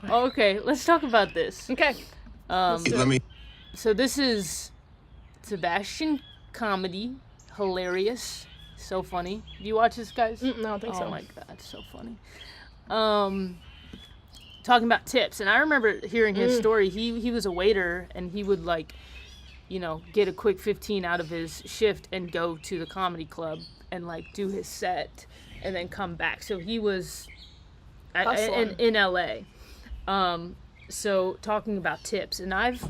Okay, let's talk about this. Okay. So this is Sebastian comedy, hilarious, so funny. Do you watch this, guys? No, I don't think so. Oh my god, so funny. Talking about tips, and I remember hearing his story. He was a waiter, and he would get a quick 15 out of his shift and go to the comedy club and do his set, and then come back. So he was in LA. So talking about tips, and I've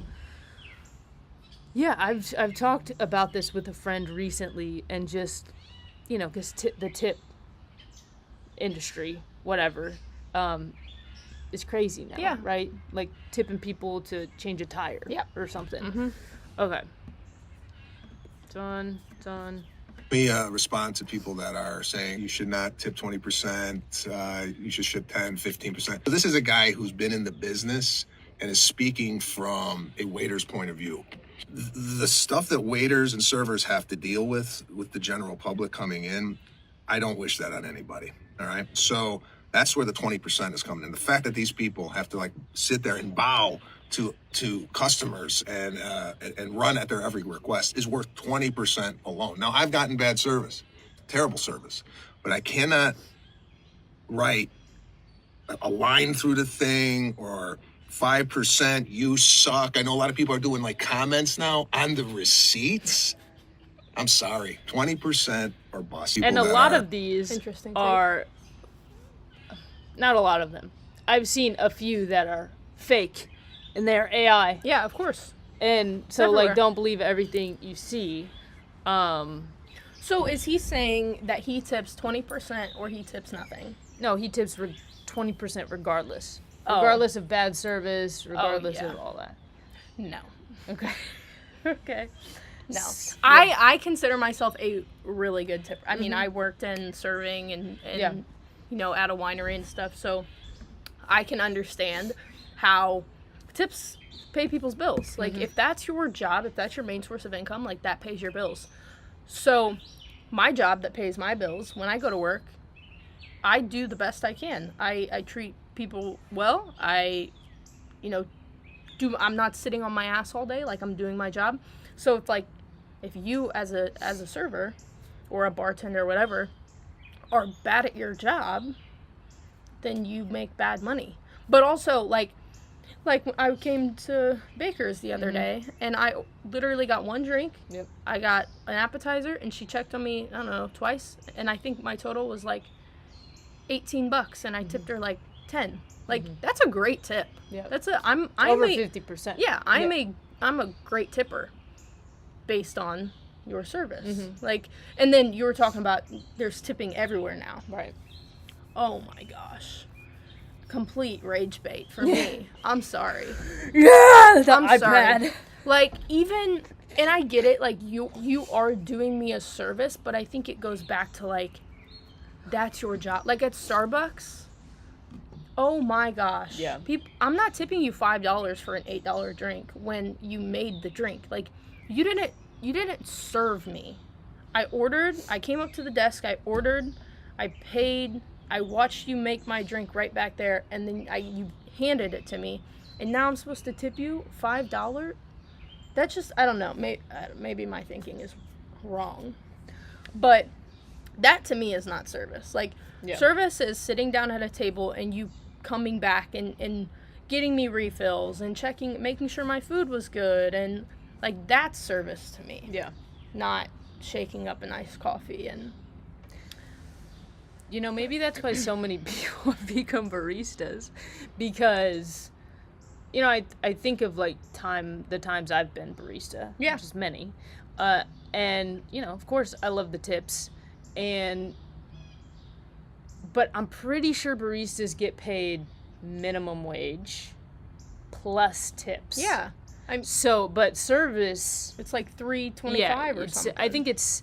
talked about this with a friend recently, and just, because the tip industry, whatever, is crazy now. Yeah. Right? Like tipping people to change a tire. Yeah. Or something. Mm-hmm. Okay. Done. We respond to people that are saying you should not tip 20%, you should 10, 15%. This is a guy who's been in the business and is speaking from a waiter's point of view. The stuff that waiters and servers have to deal with the general public coming in, I don't wish that on anybody, all right? So that's where the 20% is coming in. The fact that these people have to sit there and bow to customers and run at their every request is worth 20% alone. Now, I've gotten bad service, terrible service, but I cannot write a line through the thing or 5%, you suck. I know a lot of people are doing comments now on the receipts. I'm sorry, 20% or bust. And a lot of these are, not a lot of them. I've seen a few that are fake. And they're AI. Yeah, of course. And so, don't believe everything you see. So is he saying that he tips 20% or he tips nothing? No, he tips 20% regardless. Regardless of bad service, regardless of all that. No. Okay. Okay. No. Yeah. I consider myself a really good tipper. I mean, I worked in serving and at a winery and stuff, so I can understand how tips pay people's bills. If that's your job, if that's your main source of income, that pays your bills. So my job that pays my bills, when I go to work, I do the best I can. I treat people well. I'm not sitting on my ass all day. I'm doing my job. So if you as a server or a bartender or whatever are bad at your job, then you make bad money. But also when I came to Baker's the other day, and I literally got one drink. Yep. I got an appetizer, and she checked on me, I don't know, twice, and I think my total was $18, and I tipped her 10. That's a great tip. Yeah. I'm over 50%. Yeah, I'm a great tipper based on your service. And then you were talking about there's tipping everywhere now. Right. Oh my gosh. Complete rage bait for me. I'm sorry. Yeah, I'm sorry. Even, and I get it, you are doing me a service, but I think it goes back to that's your job. At Starbucks, oh my gosh. Yeah. I'm not tipping you $5 for an $8 drink when you made the drink. You didn't serve me. I ordered, I came up to the desk, I ordered, I paid, I watched you make my drink right back there, and then you handed it to me, and now I'm supposed to tip you $5? That's just, I don't know, maybe my thinking is wrong. But that to me is not service. Service is sitting down at a table and you coming back and getting me refills and making sure my food was good, and that's service to me. Yeah. Not shaking up an iced coffee and... maybe that's why so many people become baristas, because, I think of the times I've been barista, which is many, and of course I love the tips, but I'm pretty sure baristas get paid minimum wage plus tips. Yeah, but service, it's $3.25 or something. I think it's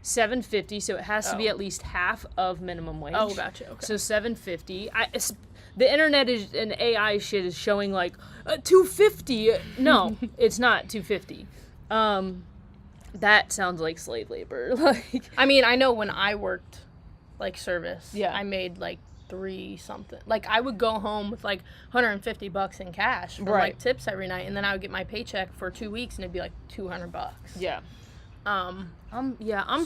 $7.50, so it has to be at least half of minimum wage. Oh, gotcha. Okay. So $7.50. The internet and AI shit is showing $2.50. No, it's not $2.50. That sounds like slave labor. I mean, I know when I worked service, yeah, I made 3 something. Like, I would go home with like $150 in cash from Right. like tips every night, and then I would get my paycheck for 2 weeks, and it'd be like $200. Yeah. I'm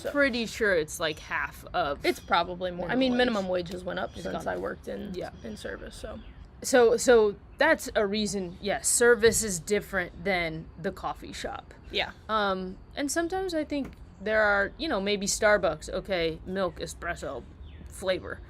So- pretty sure it's like half of. It's probably more. I Minimum mean, wage. minimum wages went up since gone I worked in Yeah. in service. So So that's a reason. Yes, service is different than the coffee shop. yeah, And sometimes I think there are, maybe Starbucks, okay, milk, espresso, flavor.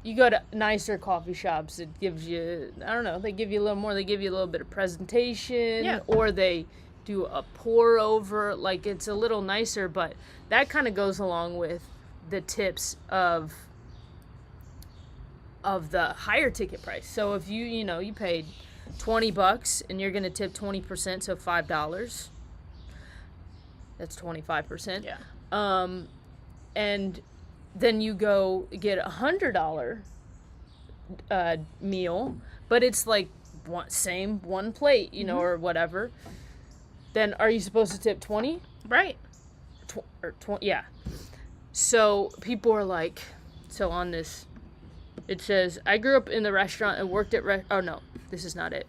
You go to nicer coffee shops, it gives you, I don't know, they give you a little more. They give you a little bit of presentation, Yeah. or they do a pour over, like it's a little nicer, but that kind of goes along with the tips of the higher ticket price. So if you paid $20 and you're going to tip 20%, so $5, that's 25%. yeah, And then you go get $100 meal, but it's like one plate, or whatever. Then are you supposed to tip 20? right. Or 20? Yeah. So people are like, so on this, it says, I grew up in the restaurant and worked at oh no, this is not it.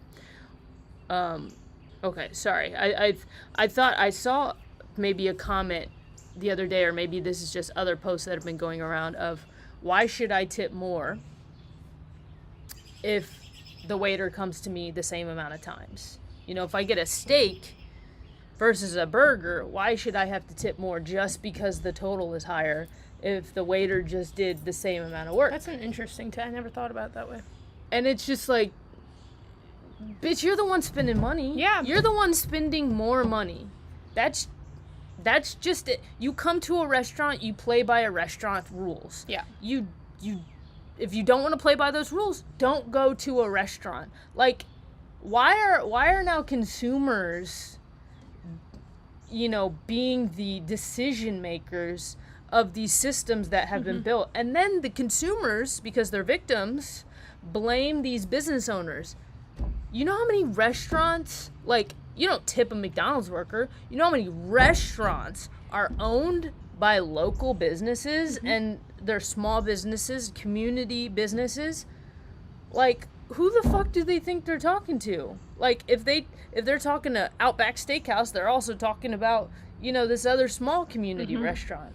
Okay, sorry. I thought I saw maybe a comment the other day, or maybe this is just other posts that have been going around of, why should I tip more if the waiter comes to me the same amount of times? If I get a steak versus a burger, why should I have to tip more just because the total is higher if the waiter just did the same amount of work? That's an interesting I never thought about it that way. And it's just like, bitch, you're the one spending money. Yeah. You're the one spending more money. That's just it. You come to a restaurant, you play by a restaurant rules. Yeah. You if you don't want to play by those rules, don't go to a restaurant. Like, why are now consumers, being the decision makers of these systems that have been built? And then the consumers, because they're victims, blame these business owners. You know how many restaurants, like, you don't tip a McDonald's worker. You know how many restaurants are owned by local businesses and they're small businesses, community businesses? Like, who the fuck do they think they're talking to? Like, if they're talking to Outback Steakhouse, they're also talking about, this other small community restaurant.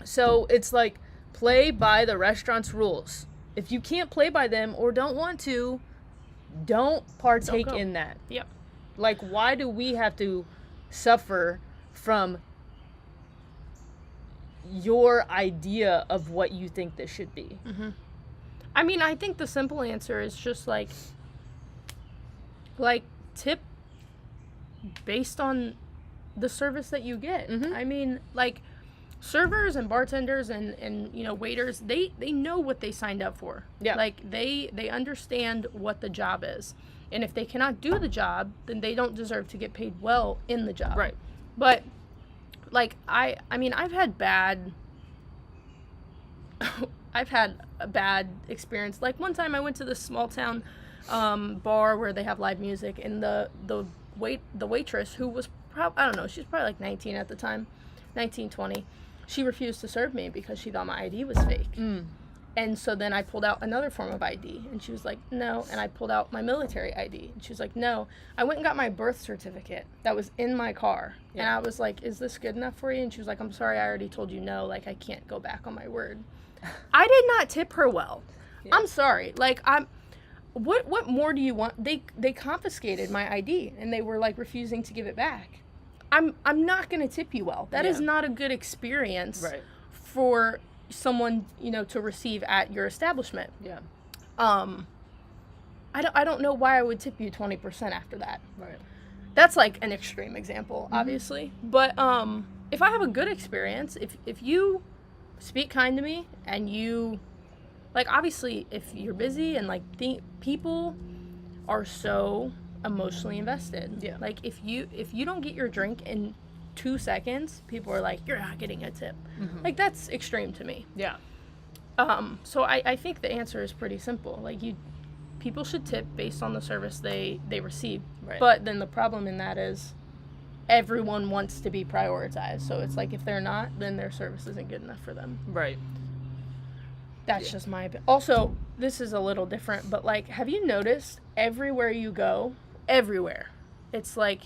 So it's like, play by the restaurant's rules. If you can't play by them or don't want to, don't partake in that. Yep. Like, why do we have to suffer from your idea of what you think this should be? I mean, I think the simple answer is just like tip based on the service that you get. I mean, like, servers and bartenders and waiters, they know what they signed up for. Yeah. Like, they understand what the job is. And if they cannot do the job, then they don't deserve to get paid well in the job. Right. But, like, I mean, I've had a bad experience. Like, one time I went to this small town bar where they have live music, and the waitress, who was I don't know, she was probably like 19 at the time, 19, 20. She refused to serve me because she thought my ID was fake. And so then I pulled out another form of ID, and she was like, no. And I pulled out my military ID, and she was like, no. I went and got my birth certificate that was in my car. Yeah. And I was like, is this good enough for you? And she was like, I'm sorry, I already told you no. Like, I can't go back on my word. I did not tip her well. Yeah. I'm sorry. Like, what more do you want? They confiscated my ID, and they were like refusing to give it back. I'm not going to tip you well. That is not a good experience for someone, to receive at your establishment. Yeah. I don't know why I would tip you 20% after that. Right. That's like an extreme example, obviously. But if I have a good experience, if you speak kind to me and you, like, obviously if you're busy and like people are so emotionally invested. Yeah. Like, if you don't get your drink in 2 seconds, people are like, you're not getting a tip. Like, that's extreme to me. Yeah. So I think the answer is pretty simple. Like, people should tip based on the service they receive. Right. But then the problem in that is everyone wants to be prioritized. So it's like, if they're not, then their service isn't good enough for them. Right. That's just my opinion. Also, this is a little different, but like, have you noticed everywhere you go, everywhere, it's like,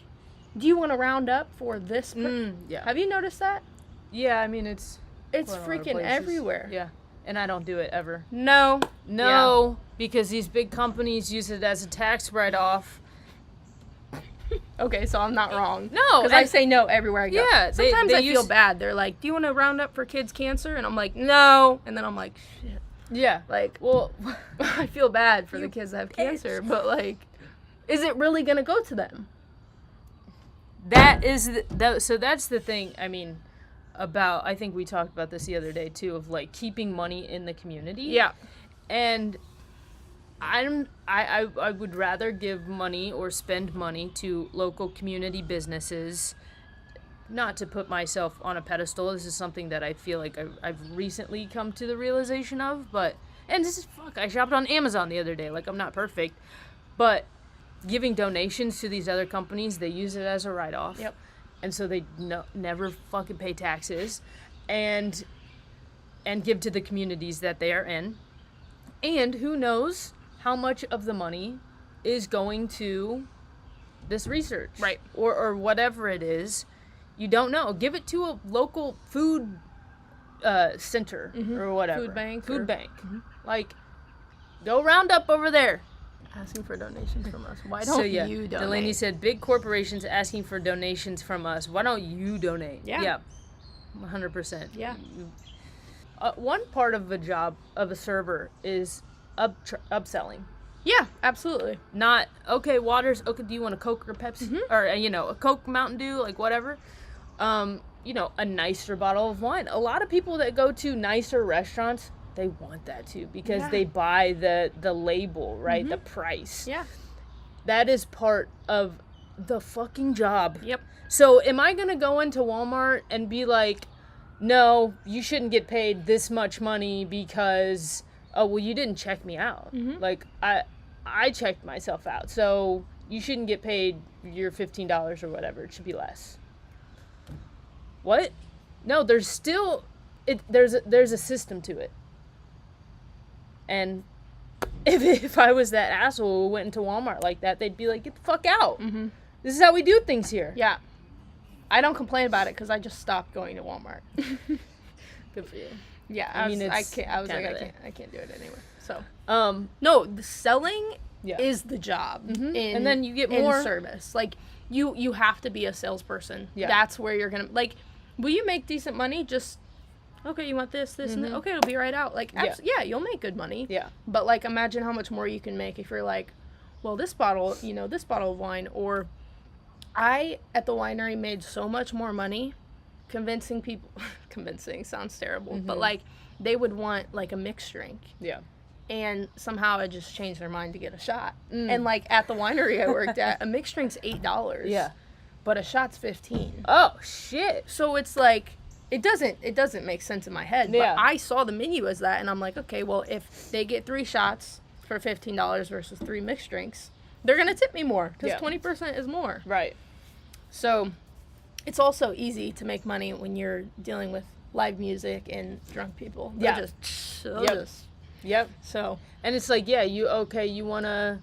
do you want to round up for this? Yeah. Have you noticed that? Yeah, I mean, it's freaking everywhere. Yeah. And I don't do it ever. No. No, because these big companies use it as a tax write-off. Okay, so I'm not wrong. No, because I say no everywhere I go. Yeah, sometimes I feel bad. They're like, "Do you want to round up for kids' cancer?" And I'm like, "No." And then I'm like, "Shit." Yeah. Like, well, I feel bad for the kids that have cancer, but like, is it really gonna go to them? That is so that's the thing. I mean, about I think we talked about this the other day too, of like keeping money in the community. Yeah. And I would rather give money or spend money to local community businesses, not to put myself on a pedestal. This is something that I feel like I've recently come to the realization of, and this is, I shopped on Amazon the other day, like I'm not perfect, but giving donations to these other companies, they use it as a write-off. Yep. And so they never fucking pay taxes and give to the communities that they are in. And who knows how much of the money is going to this research. Right. Or whatever it is. You don't know. Give it to a local food center or whatever. Food bank. Mm-hmm. Like, go round up over there. Asking for donations from us. Why don't you donate? Delaney said, big corporations asking for donations from us. Why don't you donate? Yeah. 100%. Yeah. One part of the job of a server is upselling. Yeah, absolutely. Not, okay, waters, okay, do you want a Coke or Pepsi? Or, a Coke, Mountain Dew, like whatever. A nicer bottle of wine. A lot of people that go to nicer restaurants, they want that too because they buy the label, right? The price. Yeah. That is part of the fucking job. Yep. So am I going to go into Walmart and be like, no, you shouldn't get paid this much money because, oh, well, you didn't check me out. Like, I checked myself out. So you shouldn't get paid your $15 or whatever. It should be less. What? No, there's still, there's a system to it. And if I was that asshole who went into Walmart like that, they'd be like, get the fuck out. This is how we do things here. Yeah. I don't complain about it because I just stopped going to Walmart. Good for you. Yeah, I can't do it anymore. So, no, the selling is the job. And then you get more in service. Like, you have to be a salesperson. Yeah. That's where you're going to, like, will you make decent money? Just, okay, you want this, and that? Okay, it'll be right out. Like, you'll make good money. Yeah. But, like, imagine how much more you can make if you're like, well, this bottle of wine, or I, at the winery, made so much more money convincing people, convincing sounds terrible, but, like, they would want, like, a mixed drink. Yeah. And somehow I just changed their mind to get a shot. And, like, at the winery I worked at, a mixed drink's $8. Yeah. But a shot's $15. Oh, shit. So it's like, it doesn't make sense in my head. Yeah. But I saw the menu as that, and I'm like, okay, well, if they get 3 shots for $15 versus 3 mixed drinks, they're going to tip me more because 20% is more. Right. So it's also easy to make money when you're dealing with live music and drunk people. They'll just Yep. So. And it's like, you want a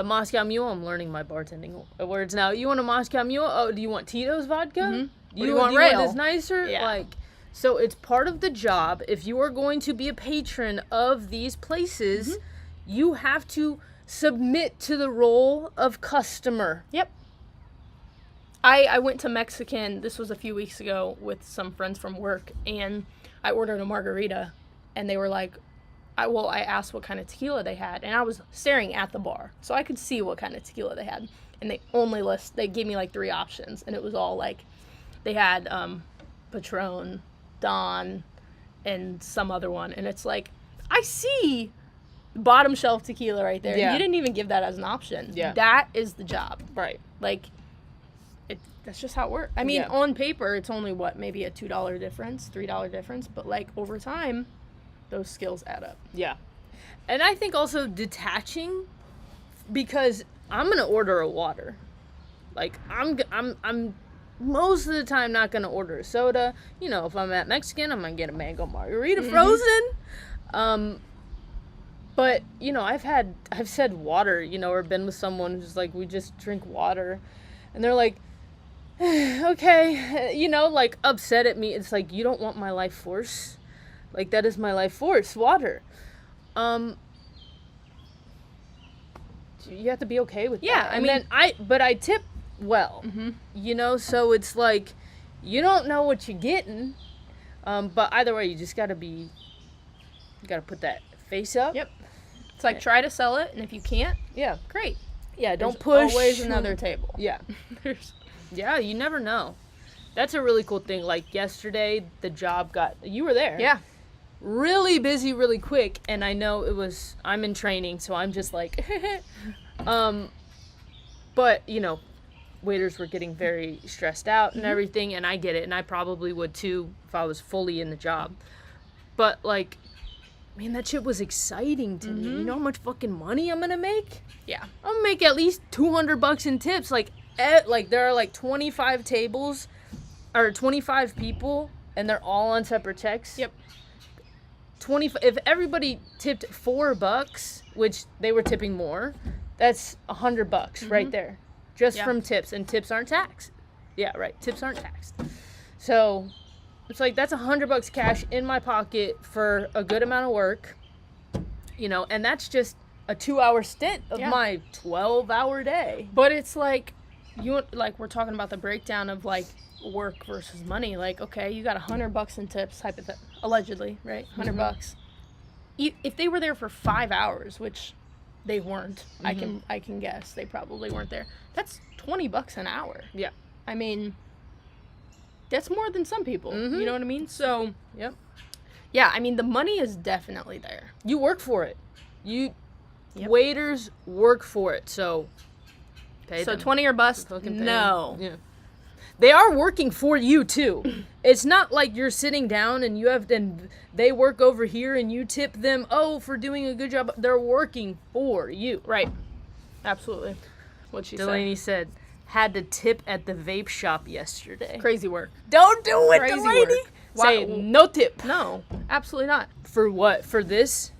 Moscow Mule? I'm learning my bartending words now. You want a Moscow Mule? Oh, do you want Tito's vodka? Do you want Rail? Want this nicer? Yeah. Like, so it's part of the job. If you are going to be a patron of these places, you have to submit to the role of customer. Yep. I went to Mexican, this was a few weeks ago, with some friends from work, and I ordered a margarita, and they were like, I asked what kind of tequila they had, and I was staring at the bar, so I could see what kind of tequila they had, and they gave me like 3 options, and it was all like, they had Patron, Don, and some other one, and it's like, I see bottom shelf tequila right there. Yeah. You didn't even give that as an option. Yeah. That is the job. Right. Like, that's just how it works. I mean, on paper, it's only, maybe a $2 difference, $3 difference, but, like, over time, those skills add up. Yeah. And I think also detaching, because I'm going to order a water. Like, I'm most of the time not going to order a soda. If I'm at Mexican, I'm going to get a mango margarita frozen. But, you know, I've said water, you know, or been with someone who's like, we just drink water. And they're like, okay, you know, like upset at me. It's like, you don't want my life force. Like, that is my life force, water. You have to be okay with Yeah, that. I And mean- then I tip well, you know, so it's like, you don't know what you're getting. But either way, you just gotta put that face up. Yep. It's like, try to sell it, and if you can't, Yeah. great. Yeah, don't There's push. always another table. Yeah. There's Yeah, you never know. That's a really cool thing. Like yesterday, the job you were there. Yeah. Really busy, really quick. And I know I'm in training, so I'm just like, but, you know, waiters were getting very stressed out and everything, and I get it, and I probably would too if I was fully in the job. But, like, man, that shit was exciting to me. You know how much fucking money I'm gonna make? Yeah. I'm gonna make at least $200 in tips. Like there are like 25 tables, or 25 people, and they're all on separate checks. Yep. If everybody tipped $4, which they were tipping more, that's $100 right there, just from tips, and tips aren't taxed. Yeah, right. Tips aren't taxed. So it's like that's $100 cash in my pocket for a good amount of work, you know, and that's just a 2-hour stint of my 12-hour day. But it's like, we're talking about the breakdown of like work versus money. Like, okay, you got $100 in tips, allegedly, right? $100. If they were there for 5 hours, which they weren't, I can guess they probably weren't there. That's $20 an hour. Yeah. I mean, that's more than some people. You know what I mean? So, Yep. yeah, I mean, the money is definitely there. You work for it. Waiters work for it, so pay So them. 20 or bust? Fucking pay No. them. Yeah. They are working for you too. It's not like you're sitting down and they work over here and you tip them, for doing a good job. They're working for you. Right. Absolutely. What'd she Delaney say? said, had to tip at the vape shop yesterday. Crazy work. Don't do it, Crazy Delaney. work. Say Why- no tip. No, absolutely not. For what? For this?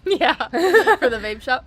Yeah. For the vape shop?